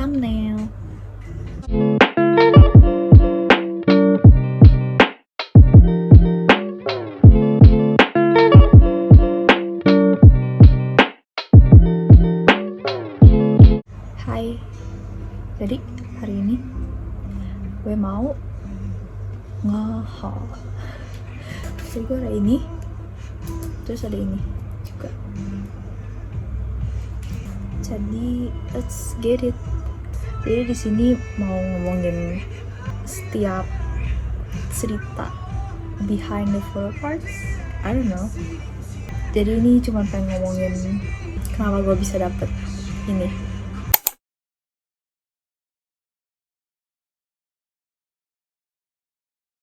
thumbnail. Hai, jadi hari ini gue mau nge-haul. Jadi gue ada ini, terus ada ini juga. Jadi let's get it. Jadi di sini mau ngomongin setiap cerita behind the photo cards. I don't know. Jadi ini cuma pengen ngomongin kenapa gue bisa dapet ini.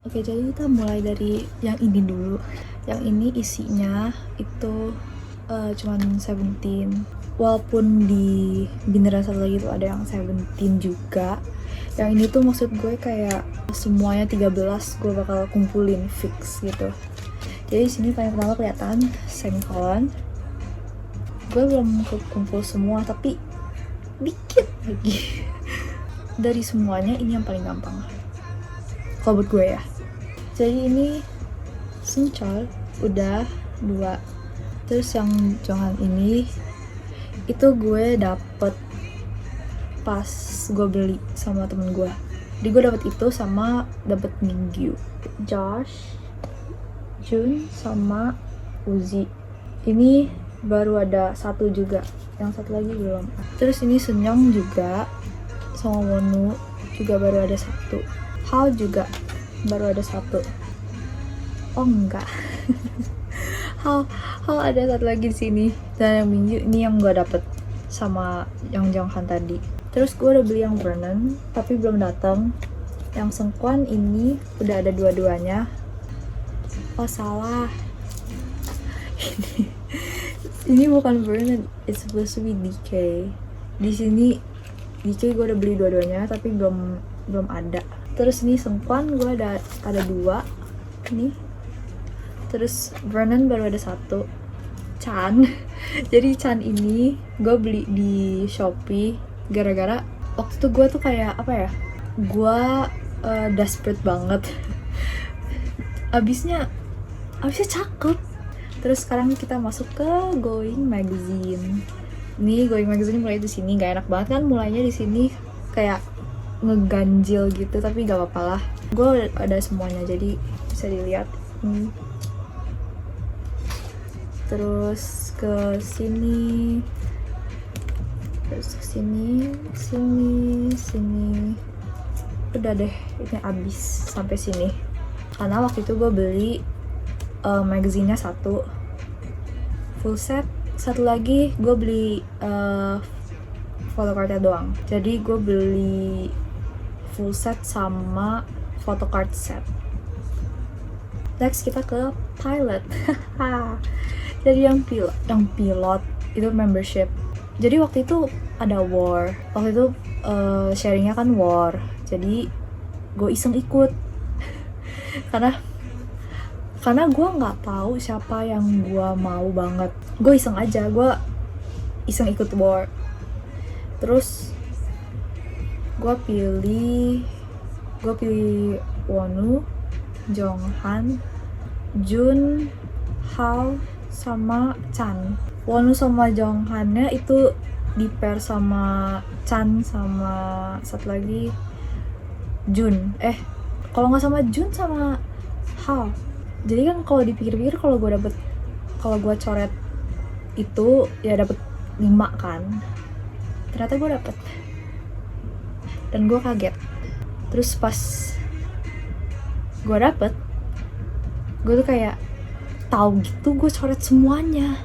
Oke, jadi kita mulai dari yang ini dulu. Yang ini isinya itu cuman 17. Walaupun di binderan satu lagi tuh ada yang 17 juga. Yang ini tuh maksud gue kayak semuanya 13 gue bakal kumpulin fix gitu. Jadi di sini paling pertama kelihatan semicolon. Gue belum kumpul semua tapi dikit lagi. Dari semuanya ini yang paling gampang. Kalau buat gue ya. Jadi ini sencol udah 2. Terus yang jangan ini itu gue dapet pas gue beli sama temen gue. Jadi gue dapet itu sama dapet Minggu, Josh, Jun sama Uzi. Ini baru ada 1 juga, yang satu lagi belum. Terus ini Senyong juga sama Wonu juga baru ada 1. Hal juga baru ada 1. Oh enggak. Hal ada 1 lagi di sini. Dan yang Minggu ini yang gue dapet sama yang Jonghan tadi. Terus gue udah beli yang Vernon tapi belum datang. Yang Sengkuan ini udah ada 2-duanya. Oh salah. Ini bukan Vernon, it's supposed to be DK. Di sini DK gue udah beli 2-duanya tapi belum ada. Terus ini Sengkuan gue ada 2 nih. Terus Vernon baru ada 1. Chan. Jadi Chan ini gue beli di Shopee gara-gara waktu itu gue tuh kayak apa ya? Gue desperate banget. Abisnya cakep. Terus sekarang kita masuk ke Going Magazine. Ini Going Magazine mulai di sini, gak enak banget kan mulainya di sini kayak ngeganjil gitu, tapi gak apa-apa lah. Gue ada semuanya jadi bisa dilihat. Terus ke sini, sini. Udah deh, ini abis sampai sini. Karena waktu itu gue beli magazinnya 1 full set, 1 lagi gue beli photocardnya doang. Jadi gue beli full set sama photocard set. Next kita ke pilot. Jadi yang pilot itu membership. Jadi waktu itu ada war. Waktu itu sharingnya kan war. Jadi gue iseng ikut. karena gue nggak tahu siapa yang gue mau banget. Gue iseng aja. Gue iseng ikut war. Terus gue pilih Wonu, Jonghan, Jun, Hao, sama Chan. Wonu sama Jonghannya itu di pair sama Chan sama satu lagi Jun. Kalau nggak sama Jun sama Hao. Jadi kan kalau dipikir-pikir kalau gue coret itu ya dapet 5 kan. Ternyata gue dapet. Dan gue kaget. Terus pas gue dapet, gue tuh kayak tahu gitu gue coret semuanya.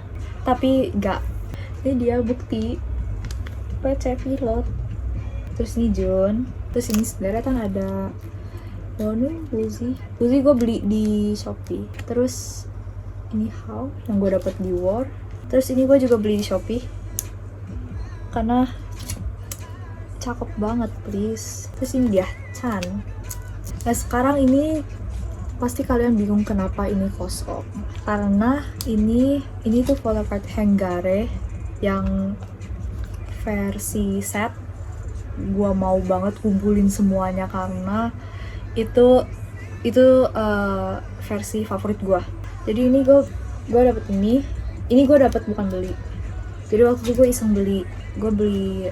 Tapi gak. Ini dia bukti PC pilot. Terus ini Jun. Terus ini sebenarnya kan ada Uzi gue beli di Shopee. Terus ini How yang gue dapet di War. Terus ini gue juga beli di Shopee karena cakep banget please. Terus ini dia Chan. Nah sekarang ini pasti kalian bingung kenapa ini kosong. Karena ini tuh photocard Hengare yang versi set. gue mau banget kumpulin semuanya karena itu versi favorit gue. Jadi ini gue dapet ini gue dapet bukan beli. Jadi waktu itu gue iseng beli, gue beli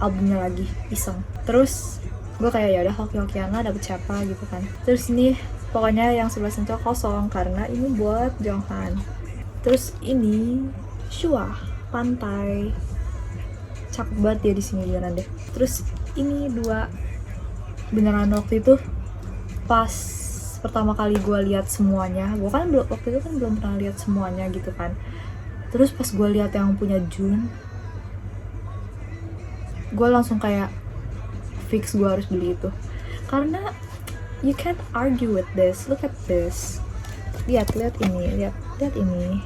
albumnya lagi iseng. Terus gue kayak ya udah hoki-hokian lah dapet siapa gitu kan. Terus ini pokoknya yang sebelah sini kosong karena ini buat Jonghan. Terus ini Shua pantai, cakep banget dia di sini beneran deh. Terus ini dua beneran waktu itu pas pertama kali gue lihat semuanya, gue kan waktu itu kan belum pernah lihat semuanya gitu kan. Terus pas gue lihat yang punya Jun, gue langsung kayak fix gue harus beli itu karena you can't argue with this. Look at this, lihat ini, lihat ini,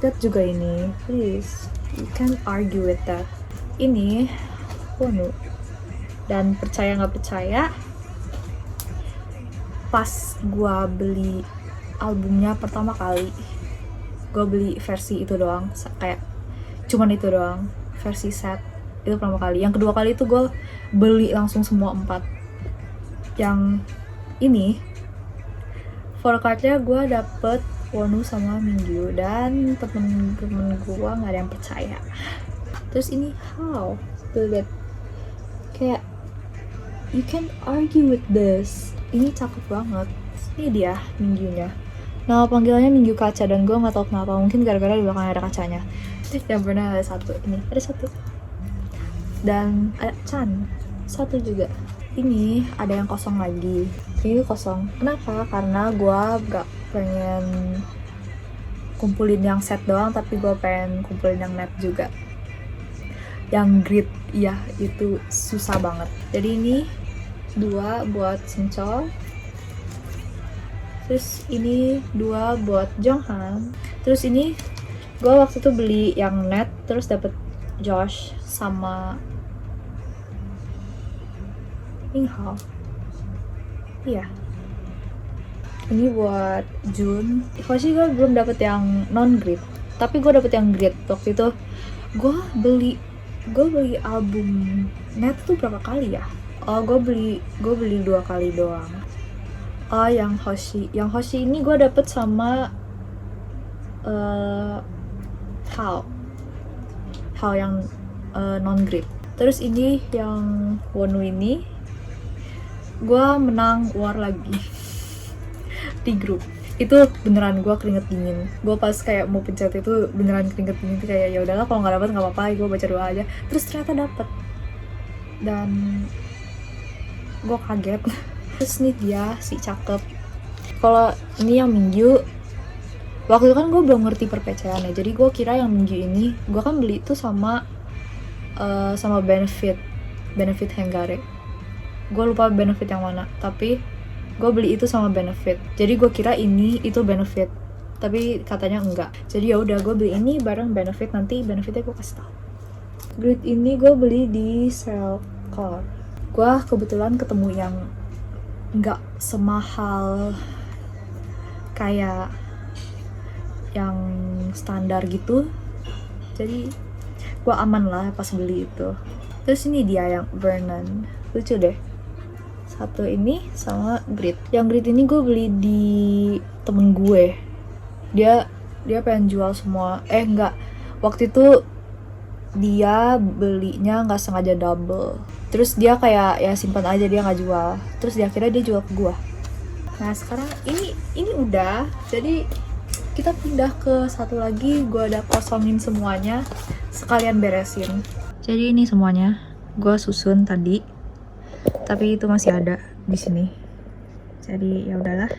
lihat juga ini, please, you can't argue with that. Ini Wonu, dan percaya nggak percaya, pas gue beli albumnya pertama kali, gue beli versi itu doang, kayak cuman itu doang, versi set itu pertama kali. Yang kedua kali itu gue beli langsung semua 4. Yang ini for cardnya gue dapet Wonu sama Mingyu, dan temen gue nggak ada yang percaya. Terus ini How, tuh lihat, kayak you can't argue with this. Ini cakep banget. Ini dia Mingyunya. Nama panggilannya Mingyu Kaca, dan gue nggak tahu kenapa, mungkin gara-gara di belakang ada kacanya. Yang pernah ada satu, ini ada satu, dan ada Chan satu juga. Ini ada yang kosong lagi, ini kosong. Kenapa? Karena gue gak pengen kumpulin yang set doang, tapi gue pengen kumpulin yang net juga, yang grid. Ya itu susah banget. Jadi ini 2 buat Sencol, terus ini 2 buat Jonghan. Terus ini gue waktu itu beli yang net, terus dapet Josh sama Minghao. Iya, ini buat Jun. Hoshi gue belum dapet yang non grid, tapi gue dapet yang grid. Waktu itu gue beli album net tuh berapa kali ya? Oh, gue beli 2 kali doang. Oh, yang Hoshi ini gue dapet sama How yang non grid. Terus ini yang Wonu ini gue menang war lagi di grup. Itu beneran gue keringet dingin. Gue pas kayak mau pencet itu beneran keringet dingin, kayak ya udahlah kalau nggak dapet nggak apa-apa, gue baca doa aja. Terus ternyata dapet, dan gue kaget. Terus nih dia si cakep. Kalau ini yang Mingyu, waktu itu kan gue belum ngerti perpecahannya, jadi gue kira yang Mingyu ini gue kan beli itu sama benefit Henggare. Gue lupa benefit yang mana, tapi gue beli itu sama benefit. Jadi gue kira ini itu benefit, tapi katanya enggak. Jadi ya udah gue beli ini bareng benefit, nanti benefitnya gue kasih tau. Grid ini gue beli di Selcor. Gue kebetulan ketemu yang enggak semahal kayak yang standar gitu, jadi gue aman lah pas beli itu. Terus ini dia yang Vernon, lucu deh. Satu ini sama grid. Yang grid ini gue beli di temen gue. Dia pengen jual semua. Enggak. Waktu itu dia belinya nggak sengaja double. Terus dia kayak ya simpan aja, dia nggak jual. Terus akhirnya dia jual ke gue. Nah sekarang ini udah. Jadi kita pindah ke satu lagi. Gue udah kosongin semuanya. Sekalian beresin. Jadi ini semuanya gue susun tadi. Tapi itu masih ada di sini. Jadi ya udahlah.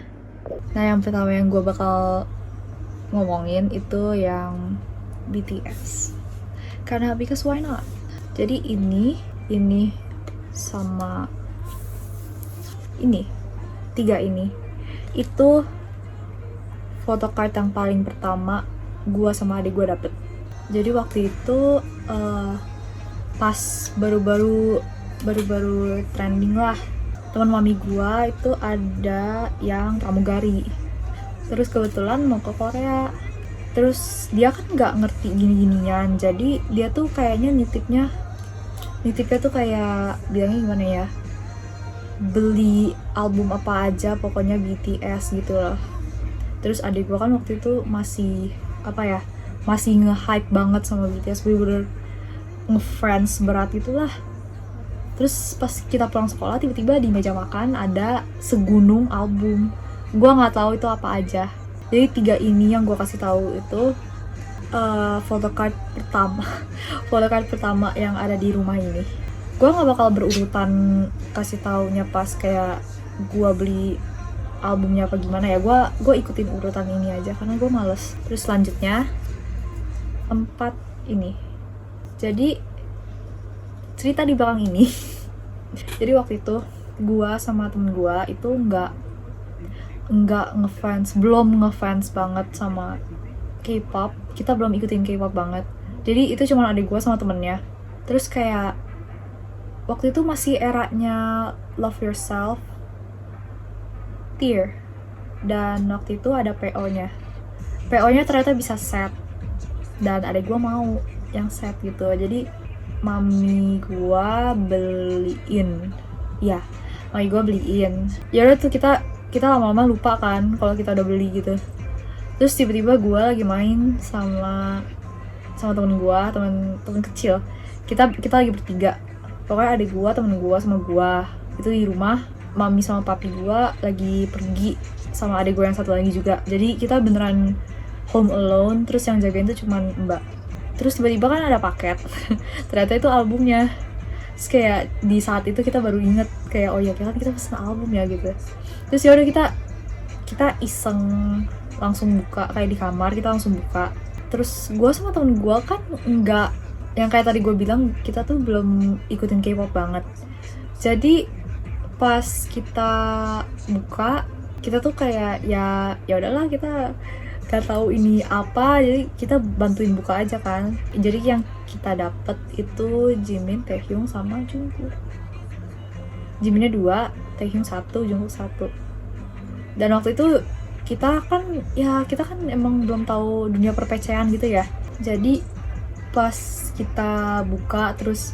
Nah yang pertama yang gue bakal ngomongin itu yang BTS. Karena because why not? Jadi ini sama ini, 3 ini itu photocard yang paling pertama gue sama adik gue dapet. Jadi waktu itu pas baru-baru trending lah, teman mami gue itu ada yang pramugari, terus kebetulan mau ke Korea. Terus dia kan nggak ngerti gini-ginian, jadi dia tuh kayaknya nitipnya tuh kayak bilangnya gimana ya, beli album apa aja pokoknya BTS gitu loh. Terus adik gue kan waktu itu masih masih nge-hype banget sama BTS, bener-bener nge-fans berat gitulah. Terus pas kita pulang sekolah, tiba-tiba di meja makan ada segunung album. Gue nggak tahu itu apa aja. Jadi 3 ini yang gue kasih tahu itu photocard pertama yang ada di rumah ini. Gue nggak bakal berurutan kasih taunya pas kayak gue beli albumnya apa gimana ya. Gue ikutin urutan ini aja karena gue males. Terus selanjutnya 4 ini. Jadi cerita di belakang ini. Jadi waktu itu gue sama temen gue itu belum ngefans banget sama K-pop. Kita belum ikutin K-pop banget. Jadi itu cuma adik gue sama temennya. Terus kayak waktu itu masih eranya Love Yourself, Tear, dan waktu itu ada PO-nya ternyata bisa set, dan adik gue mau yang set gitu. Jadi mami gue beliin. Ya udah tuh kita lama-lama lupa kan kalau kita udah beli gitu. Terus tiba-tiba gue lagi main sama temen gue, temen kecil. Kita lagi bertiga, pokoknya adik gue, temen gue, sama gue itu di rumah. Mami sama papi gue lagi pergi sama adik gue yang satu lagi juga. Jadi kita beneran home alone. Terus yang jagain tuh cuman mbak. Terus tiba-tiba kan ada paket. Ternyata itu albumnya. Terus kayak di saat itu kita baru inget kayak oh ya kan kita pesen album ya gitu. Terus ya udah kita iseng langsung buka, kayak di kamar kita langsung buka. Terus gue sama temen gue kan enggak, yang kayak tadi gue bilang, kita tuh belum ikutin K-pop banget. Jadi pas kita buka, kita tuh kayak ya udahlah, kita gak tahu ini apa, jadi kita bantuin buka aja kan. Jadi yang kita dapet itu Jimin, Taehyung, sama Jungkook. Jiminnya 2, Taehyung 1, Jungkook 1. Dan waktu itu kita kan emang belum tahu dunia perpecahan gitu ya. Jadi pas kita buka terus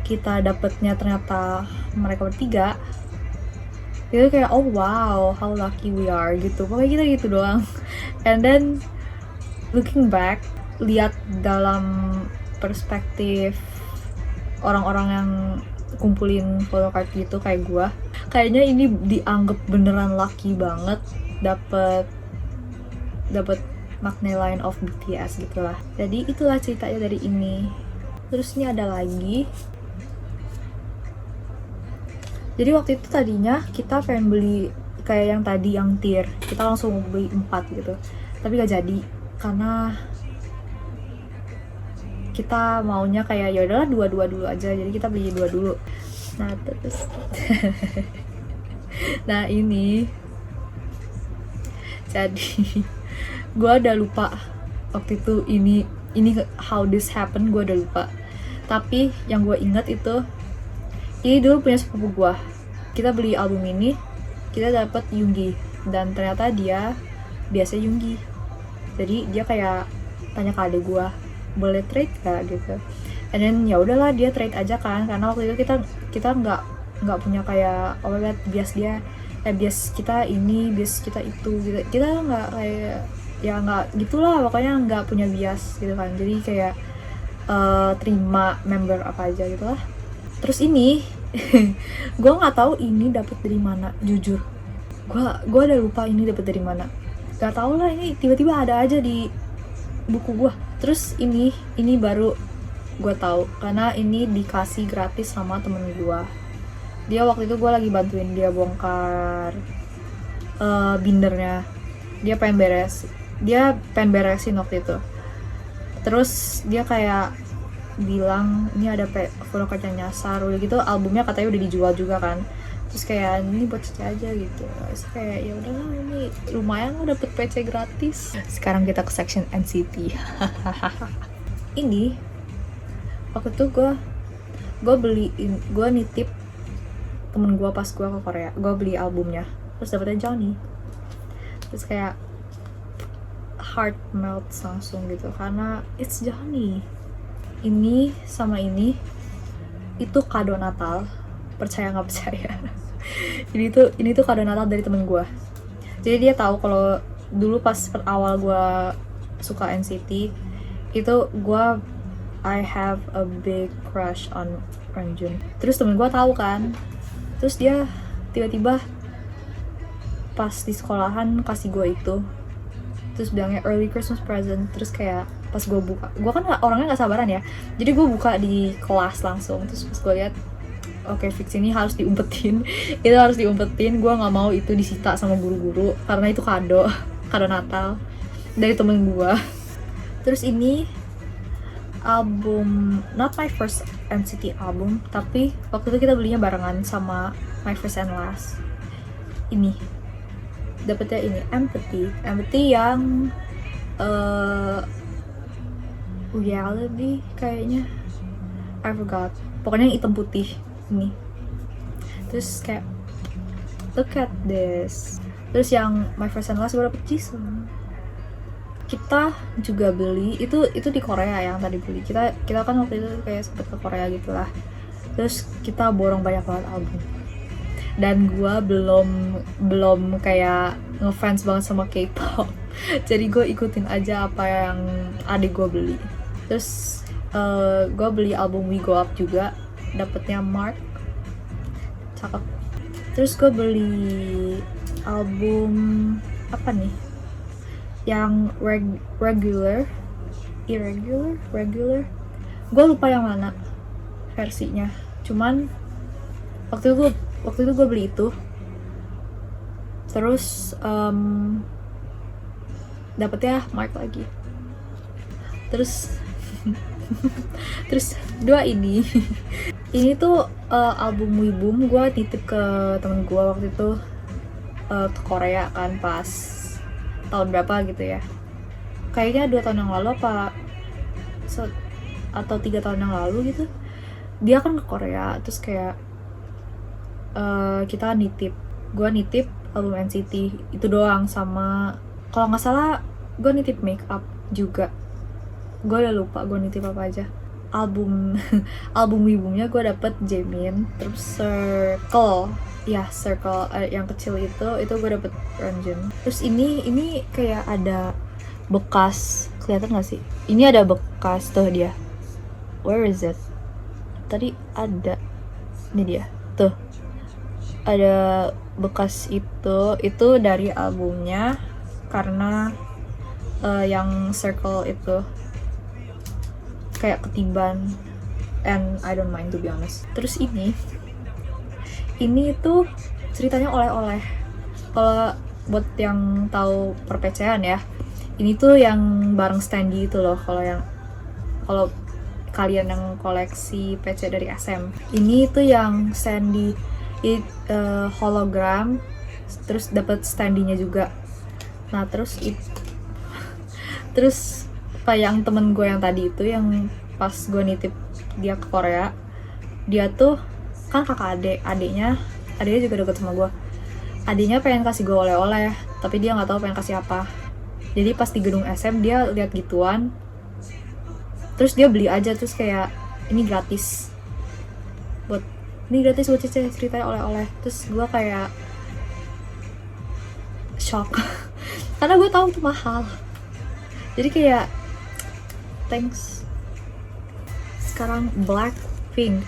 kita dapetnya ternyata mereka bertiga, itu kayak oh wow, how lucky we are gitu. Pokoknya kita gitu doang. And then looking back, lihat dalam perspektif orang-orang yang kumpulin photocard gitu kayak gue, kayaknya ini dianggap beneran lucky banget dapet Maknae Line of BTS gitulah. Jadi itulah ceritanya dari ini. Terus ini ada lagi. Jadi waktu itu tadinya kita pengen beli kayak yang tadi, yang Tear. Kita langsung beli 4 gitu. Tapi gak jadi karena kita maunya kayak ya udahlah dua dulu aja. Jadi kita beli 2 dulu. Nah, terus nah ini jadi gue udah lupa waktu itu ini how this happen, gue udah lupa. Tapi yang gue ingat itu ini dulu punya sepupu gue. Kita beli album ini, kita dapet Yoongi, dan ternyata dia biasa Yoongi. Jadi dia kayak tanya ke adek gue, boleh trade gak gitu. And then ya udahlah, dia trade aja kan, karena waktu itu kita nggak punya kayak oh my god bias dia, bias kita ini, bias kita itu gitu. Kita nggak kayak ya nggak gitulah, pokoknya nggak punya bias gitu kan. Jadi kayak terima member apa aja gitu lah. Terus ini gue nggak tahu ini dapet dari mana, jujur gue udah lupa ini dapet dari mana, nggak tahu lah, ini tiba-tiba ada aja di buku gue. Terus ini baru gue tahu karena ini dikasih gratis sama temen gue. Dia waktu itu gue lagi bantuin dia bongkar bindernya, dia pengen beresin waktu itu. Terus dia kayak bilang ini ada photocard yang nyasar, udah gitu albumnya katanya udah dijual juga kan. Terus kayak ini buat Cici aja gitu. Terus kayak ya udahlah, ini lumayan lo dapet PC gratis. Sekarang kita ke section NCT. Ini waktu itu gue nitip temen gue pas gue ke Korea, gue beli albumnya, terus dapetnya Johnny. Terus kayak heart melts langsung gitu karena it's Johnny. Ini sama ini itu kado Natal, percaya nggak percaya. ini tuh kado Natal dari temen gue. Jadi dia tahu kalau dulu pas awal gue suka NCT itu I have a big crush on Renjun. Terus temen gue tahu kan, terus dia tiba-tiba pas di sekolahan kasih gue itu, terus bilangnya early Christmas present. Terus kayak pas gue buka, gue kan orangnya nggak sabaran ya, jadi gue buka di kelas langsung. Terus pas gue lihat, oke, fix ini harus diumpetin. Itu harus diumpetin, gue nggak mau itu disita sama guru-guru karena itu kado Natal dari temen gue. Terus ini album, not my first NCT album, tapi waktu itu kita belinya barengan sama My First and Last. Ini dapetnya ini Empathy yang reality kayaknya, I forgot, pokoknya yang hitam putih ini. Terus kayak look at this. Terus yang My First and Last gue dapet Jisoo. Kita juga beli itu di Korea yang tadi beli. Kita kan waktu itu kayak sempet ke Korea gitulah. Terus kita borong banyak banget album. Dan gue belum kayak ngefans banget sama K-pop. Jadi gue ikutin aja apa yang adik gue beli. Terus gue beli album We Go Up juga, dapetnya Mark, cakep. Terus gue beli album apa nih, yang regular, gue lupa yang mana versinya. Cuman waktu itu gue beli itu. Terus dapetnya Mark lagi. Terus dua ini tuh album Wibum. Gue titip ke temen gue waktu itu ke Korea kan, pas tahun berapa gitu ya, kayaknya 2 tahun yang lalu atau 3 tahun yang lalu gitu. Dia kan ke Korea, terus kayak kita gue nitip album NCT itu doang, sama kalau nggak salah gue nitip Make Up juga. Gue udah lupa gue nitip apa aja. Album Wibumnya gue dapet Jaemin. Terus Circle yang kecil itu gue dapet Renjun. Terus ini kayak ada bekas, kelihatan nggak sih? Ini ada bekas tuh dia. Where is it? Tadi ada, ini dia tuh, ada bekas itu dari albumnya, karena yang Circle itu kayak ketiban, and I don't mind to be honest. Terus ini tuh ceritanya oleh-oleh. Kalau buat yang tahu perpecahan ya, ini tuh yang bareng Standy itu loh. Kalau kalian yang koleksi PC dari SM, ini tuh yang Standy hologram, terus dapat Standy-nya juga. Nah terus apa yang temen gue yang tadi itu, yang pas gue nitip dia ke Korea, dia tuh kan kakak adiknya juga deket sama gue. Adiknya pengen kasih gue oleh-oleh, tapi dia nggak tahu pengen kasih apa. Jadi pas di gedung SM dia lihat gituan, terus dia beli aja. Terus kayak ini gratis buat Cece, ceritanya oleh-oleh. Terus gue kayak shock karena gue tahu itu mahal. Jadi kayak thanks. Sekarang Blackpink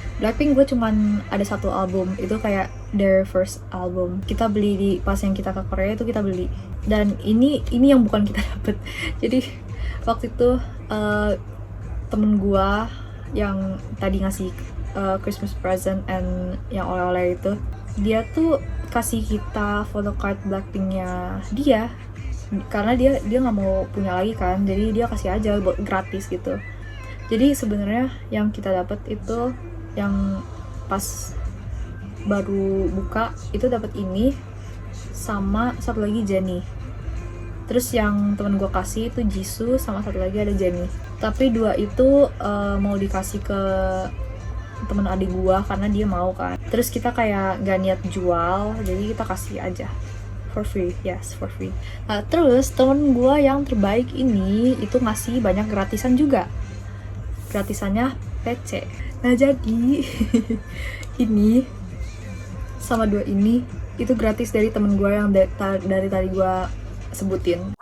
gue cuman ada satu album, itu kayak their first album. Kita beli pas yang kita ke Korea itu kita beli. Dan ini yang bukan kita dapet. Jadi waktu itu temen gue yang tadi ngasih Christmas present and yang oleh-oleh itu, dia tuh kasih kita photocard Blackpinknya dia, karena dia nggak mau punya lagi kan, jadi dia kasih aja buat gratis gitu. Jadi sebenarnya yang kita dapat itu, yang pas baru buka itu dapat ini sama satu lagi Jennie. Terus yang temen gue kasih itu Jisoo, sama satu lagi ada Jennie. Tapi dua itu mau dikasih ke temen adik gue karena dia mau kan. Terus kita kayak gak niat jual, jadi kita kasih aja for free, yes, for free. Nah, terus temen gue yang terbaik ini itu ngasih banyak gratisan juga. Gratisannya PC. Nah jadi ini sama 2 ini itu gratis dari temen gue yang dari tadi gue sebutin.